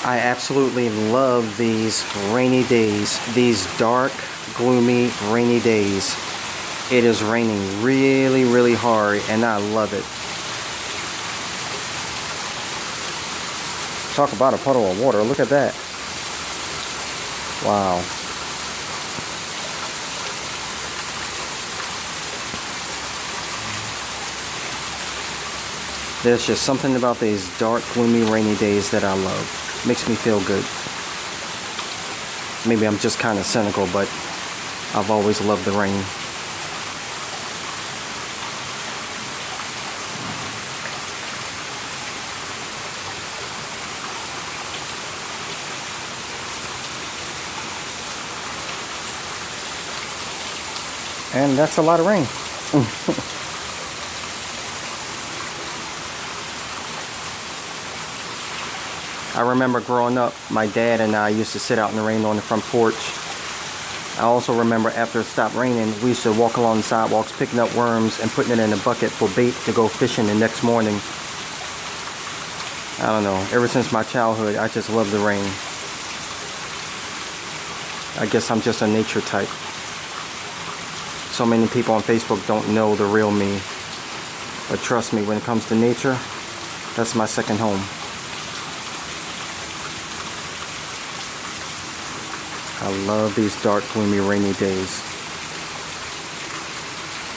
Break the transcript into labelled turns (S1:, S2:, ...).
S1: I absolutely love these rainy days, these dark, gloomy, rainy days. It is raining really, really hard, and I love it. Talk about a puddle of water. Look at that. Wow. There's just something about these dark, gloomy, rainy days that I love. Makes me feel good. Maybe I'm just kind of cynical, but I've always loved the rain. And that's a lot of rain. I remember growing up, my dad and I used to sit out in the rain on the front porch. I also remember after it stopped raining, we used to walk along the sidewalks picking up worms and putting it in a bucket for bait to go fishing the next morning. I don't know, ever since my childhood, I just love the rain. I guess I'm just a nature type. So many people on Facebook don't know the real me. But trust me, when it comes to nature, that's my second home. I love these dark, gloomy, rainy days.